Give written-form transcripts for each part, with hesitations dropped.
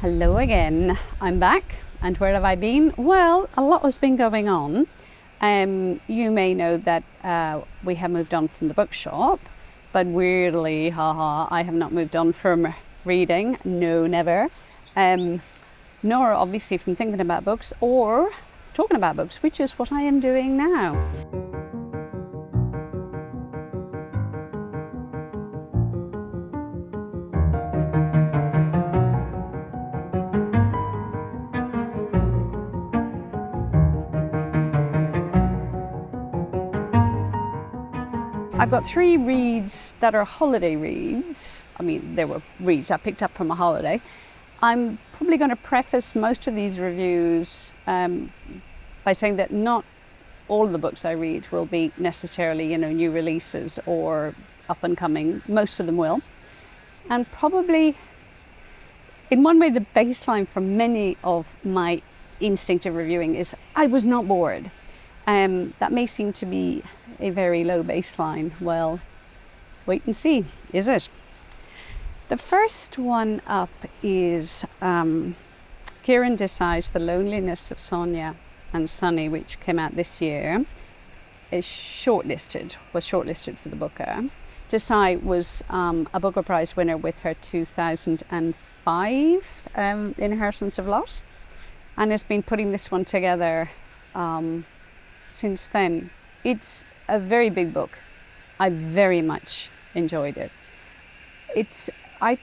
Hello again, I'm back. And where have I been? Well, a lot has been going on. You may know that we have moved on from the bookshop, but weirdly, I have not moved on from reading, no, never. Nor obviously from thinking about books or talking about books, which is what I am doing now. I've got 3 reads that are holiday reads. I mean, they were reads I picked up from a holiday. I'm probably going to preface most of these reviews by saying that not all of the books I read will be necessarily, new releases or up and coming. Most of them will. And probably, in one way, the baseline for many of my instinctive reviewing is I was not bored. That may seem to be a very low baseline. Well, wait and see, is it? The first one up is Kiran Desai's The Loneliness of Sonia and Sunny, which came out this year, was shortlisted for the Booker. Desai was a Booker Prize winner with her 2005 Inheritance of Loss, and has been putting this one together since then. It's a very big book. I very much enjoyed it. I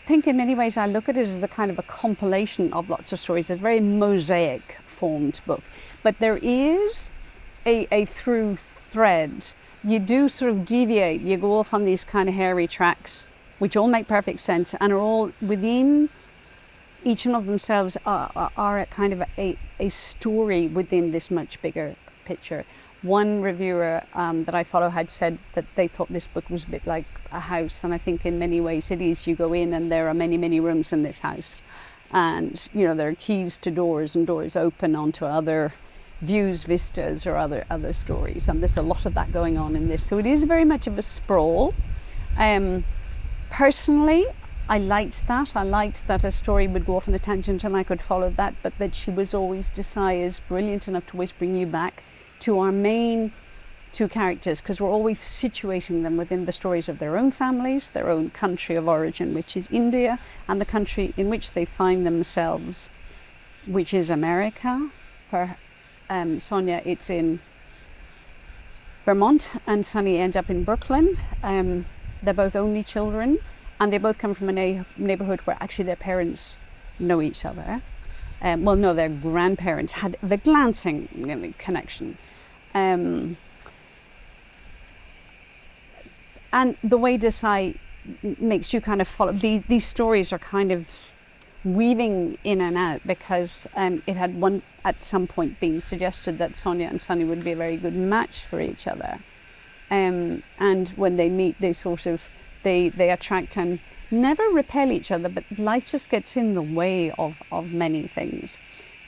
think in many ways I look at it as a kind of a compilation of lots of stories. It's a very mosaic formed book. But there is a through thread. You do sort of deviate. You go off on these kind of hairy tracks, which all make perfect sense and are all within each one of themselves are a kind of a story within this much bigger picture. One reviewer that I follow had said that they thought this book was a bit like a house, and I think in many ways it is. You go in and there are many, many rooms in this house, and there are keys to doors, and doors open onto other views, vistas, or other stories, and there's a lot of that going on in this. So it is very much of a sprawl. Personally, I liked that. I liked that a story would go off on a tangent and I could follow that, but that she was always, Desai is brilliant enough to always bring you back to our main 2 characters, because we're always situating them within the stories of their own families, their own country of origin, which is India, and the country in which they find themselves, which is America. For Sonia, it's in Vermont, and Sunny ends up in Brooklyn. They're both only children, and they both come from a neighborhood where actually their parents know each other. Their grandparents had the glancing connection. And the way Desai makes you kind of follow, these stories are kind of weaving in and out, because it had at some point been suggested that Sonia and Sunny would be a very good match for each other. And when they meet, they attract and never repel each other, but life just gets in the way of many things.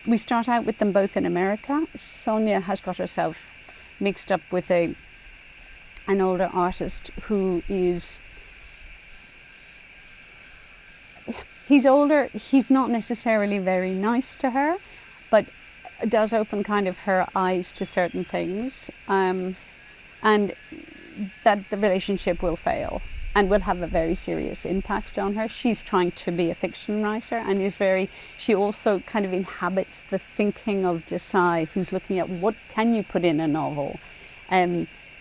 We start out with them both in America. Sonia has got herself mixed up with an older artist who he's older, he's not necessarily very nice to her, but does open kind of her eyes to certain things, and that the relationship will fail and will have a very serious impact on her. She's trying to be a fiction writer and she also kind of inhabits the thinking of Desai, who's looking at what can you put in a novel.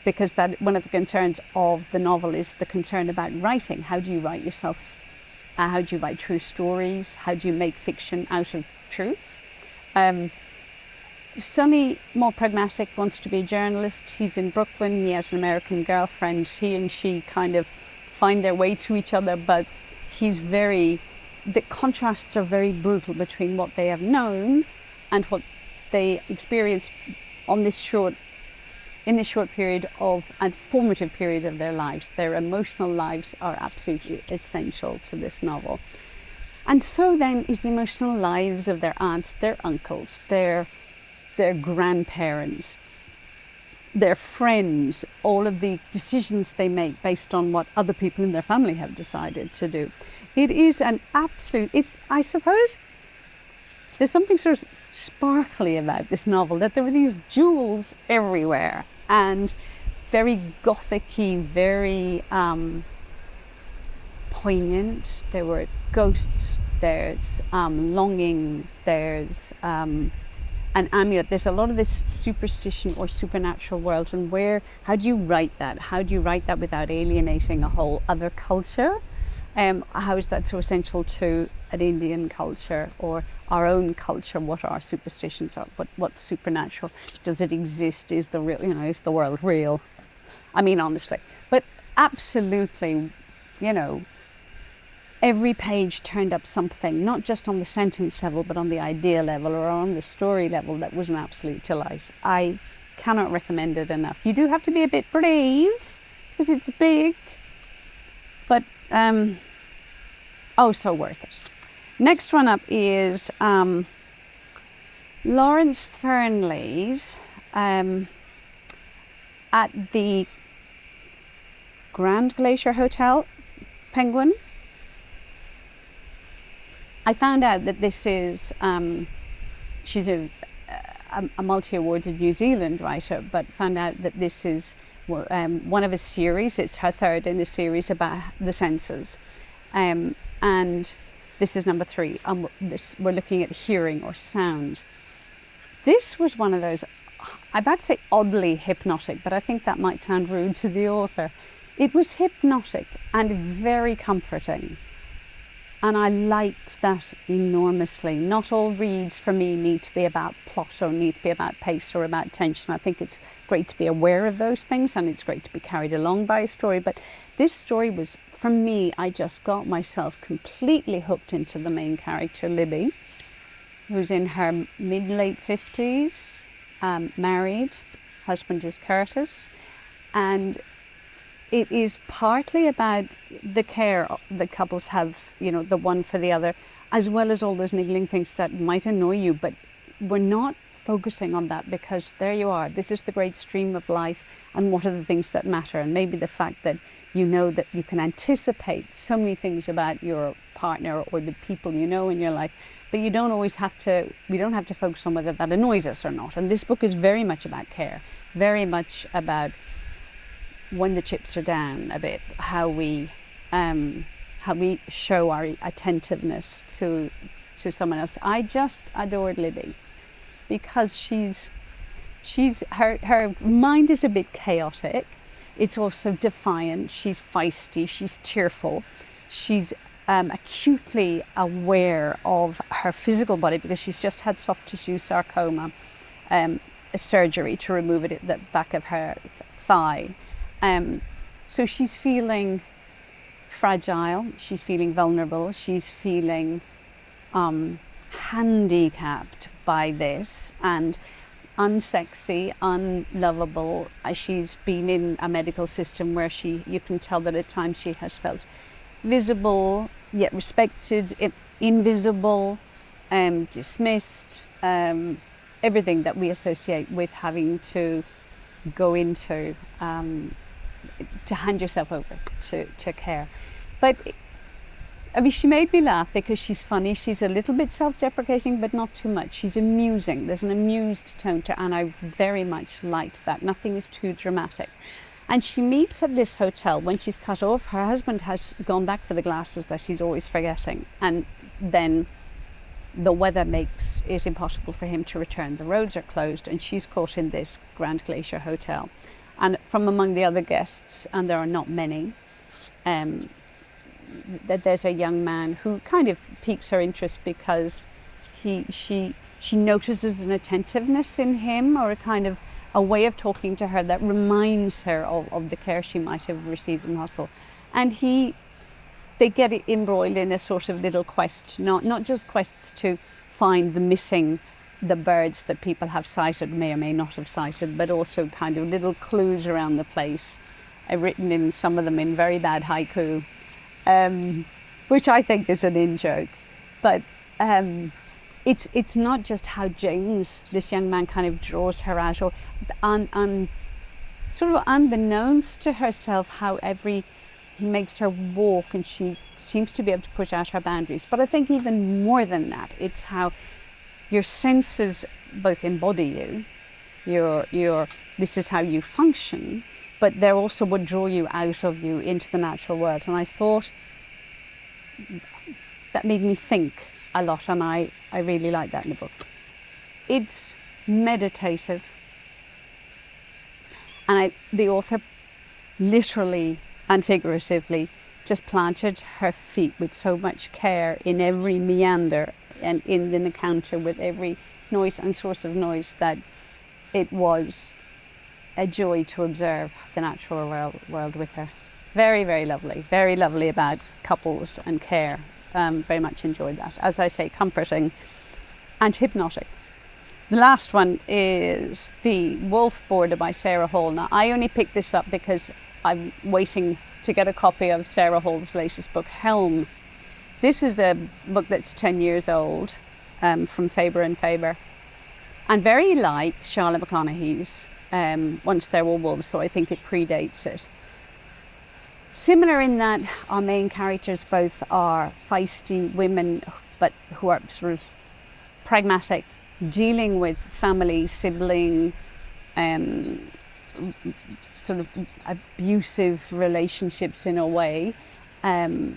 Because that one of the concerns of the novel is the concern about writing. How do you write yourself? How do you write true stories? How do you make fiction out of truth? Sunny, more pragmatic, wants to be a journalist. He's in Brooklyn, he has an American girlfriend. He and she kind of find their way to each other, but the contrasts are very brutal between what they have known and what they experience in this short period and formative period of their lives. Their emotional lives are absolutely essential to this novel. And so then is the emotional lives of their aunts, their uncles, their grandparents, their friends, all of the decisions they make based on what other people in their family have decided to do. It is an absolute, I suppose, there's something sort of sparkly about this novel, that there were these jewels everywhere and very gothic-y, very poignant. There were ghosts, there's longing, there's an amulet. There's a lot of this superstition or supernatural world, and how do you write that? How do you write that without alienating a whole other culture? How is that so essential to an Indian culture or our own culture? What our superstitions are, but what's supernatural? Does it exist? Is the real, is the world real? I mean, honestly, but absolutely, every page turned up something, not just on the sentence level, but on the idea level or on the story level, that was an absolute delight. I cannot recommend it enough. You do have to be a bit brave because it's big, but so worth it. Next one up is Laurence Fearnley's at the Grand Glacier Hotel, Penguin. I found out that this is, she's a multi-awarded New Zealand writer, but found out that this is one of a series. It's her third in a series about the senses. And this is number 3. We're looking at hearing or sound. This was one of those, I'm about to say oddly hypnotic, but I think that might sound rude to the author. It was hypnotic and very comforting. And I liked that enormously. Not all reads for me need to be about plot or need to be about pace or about tension. I think it's great to be aware of those things and it's great to be carried along by a story. But this story was, for me, I just got myself completely hooked into the main character, Libby, who's in her mid-late 50s, married. Husband is Curtis. And it is partly about the care that couples have, the one for the other, as well as all those niggling things that might annoy you. But we're not focusing on that because there you are. This is the great stream of life, and what are the things that matter? And maybe the fact that you know that you can anticipate so many things about your partner or the people you know in your life, but you don't always have to, we don't have to focus on whether that annoys us or not. And this book is very much about care, very much about when the chips are down a bit, how we show our attentiveness to someone else. I just adored Libby because her mind is a bit chaotic. It's also defiant. She's feisty. She's tearful. She's acutely aware of her physical body because she's just had soft tissue sarcoma, a surgery to remove it at the back of her thigh. So she's feeling fragile, she's feeling vulnerable, she's feeling handicapped by this and unsexy, unlovable. She's been in a medical system where you can tell that at times she has felt visible, yet respected, invisible, dismissed, everything that we associate with having to go into to hand yourself over to care. But I mean, she made me laugh because she's funny. She's a little bit self-deprecating, but not too much. She's amusing. There's an amused tone to her, and I very much liked that. Nothing is too dramatic. And she meets at this hotel when she's cut off. Her husband has gone back for the glasses that she's always forgetting. And then the weather makes it impossible for him to return. The roads are closed, and she's caught in this Grand Glacier hotel. And from among the other guests, and there are not many, that there's a young man who kind of piques her interest because she notices an attentiveness in him, or a way of talking to her that reminds her of the care she might have received in the hospital. And they get embroiled in a sort of little quest, not just quests to find the birds that people have sighted, may or may not have sighted, but also kind of little clues around the place, written in some of them in very bad haiku, which I think is an in-joke. But it's not just how James, this young man, kind of draws her out, or sort of unbeknownst to herself, how every he makes her walk, and she seems to be able to push out her boundaries. But I think even more than that, it's how your senses both embody you. This is how you function, but they're also what draw you out of you into the natural world. And I thought that made me think a lot, and I really like that in the book. It's meditative, and the author literally and figuratively just planted her feet with so much care in every meander and in an encounter with every noise and source of noise that it was a joy to observe the natural world with her. Very, very lovely about couples and care. Very much enjoyed that. As I say, comforting and hypnotic. The last one is The Wolf Border by Sarah Hall. Now, I only picked this up because I'm waiting to get a copy of Sarah Hall's latest book, Helm. This is a book that's 10 years old, from Faber and Faber, and very like Charlotte McConaughey's Once There Were Wolves, so I think it predates it. Similar in that our main characters both are feisty women, but who are sort of pragmatic, dealing with family, sibling, sort of abusive relationships in a way, and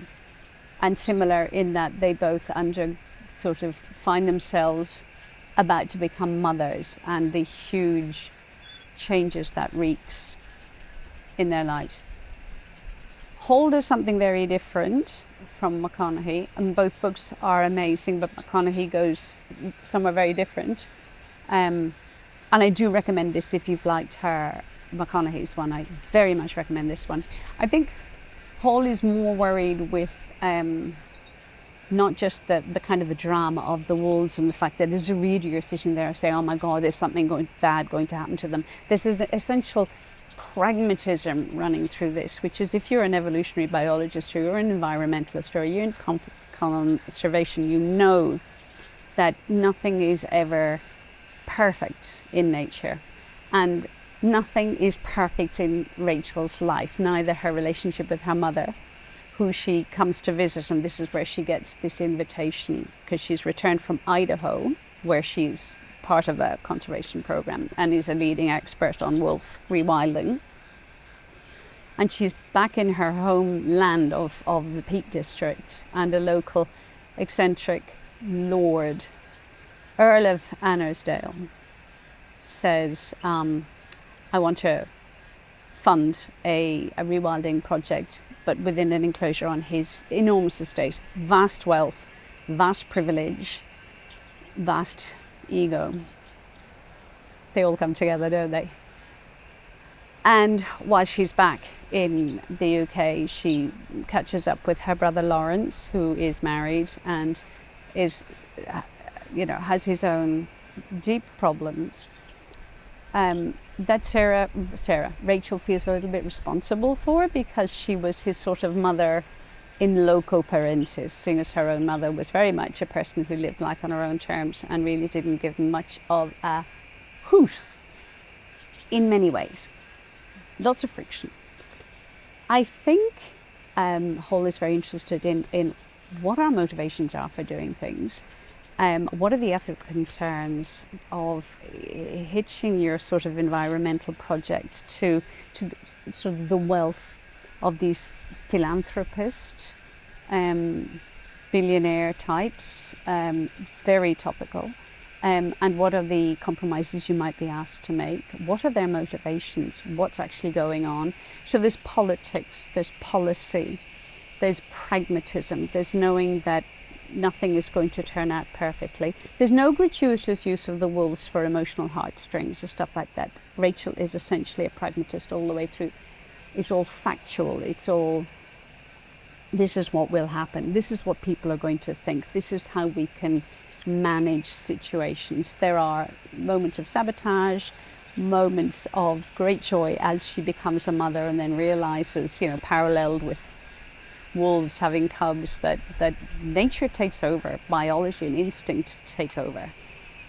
similar in that they both sort of find themselves about to become mothers, and the huge changes that wreaks in their lives. Hall does something very different from McConaughey, and both books are amazing, but McConaughey goes somewhere very different. And I do recommend this if you've liked McConaughey's one. I very much recommend this one. I think Hall is more worried with not just the kind of the drama of the wolves and the fact that as a reader you're sitting there saying, oh my God, there's something bad going to happen to them. There's an essential pragmatism running through this, which is if you're an evolutionary biologist or you're an environmentalist or you're in conservation, you know that nothing is ever perfect in nature. And nothing is perfect in Rachel's life, neither her relationship with her mother, who she comes to visit, and this is where she gets this invitation because she's returned from Idaho, where she's part of a conservation program and is a leading expert on wolf rewilding. And she's back in her homeland of the Peak District, and a local eccentric lord, Earl of Annersdale, says, I want to fund a rewilding project, but within an enclosure on his enormous estate. Vast wealth, vast privilege, vast ego. They all come together, don't they? And while she's back in the UK, she catches up with her brother Laurence, who is married and is, has his own deep problems. That Rachel feels a little bit responsible for, because she was his sort of mother in loco parentis, seeing as her own mother was very much a person who lived life on her own terms and really didn't give much of a hoot in many ways. Lots of friction. I think Hall is very interested in what our motivations are for doing things. What are the ethical concerns of hitching your sort of environmental project to sort of the wealth of these philanthropist, billionaire types, very topical. And what are the compromises you might be asked to make? What are their motivations? What's actually going on? So there's politics, there's policy, there's pragmatism, there's knowing that nothing is going to turn out perfectly. There's no gratuitous use of the wolves for emotional heartstrings or stuff like that. Rachel is essentially a pragmatist all the way through. It's all factual. It's all, this is what will happen. This is what people are going to think. This is how we can manage situations. There are moments of sabotage, moments of great joy as she becomes a mother and then realizes, paralleled with wolves having cubs, that nature takes over, biology and instinct take over.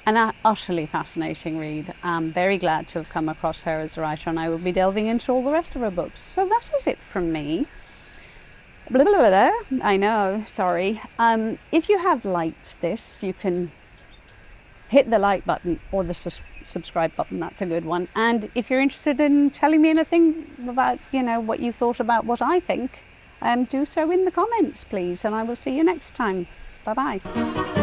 An utterly fascinating read. I'm very glad to have come across her as a writer, and I will be delving into all the rest of her books. So that is it from me. Blah, blah, blah, blah. I know, sorry. If you have liked this, you can hit the like button or the subscribe button. That's a good one. And if you're interested in telling me anything about, what you thought about what I think, do so in the comments, please. And I will see you next time. Bye-bye.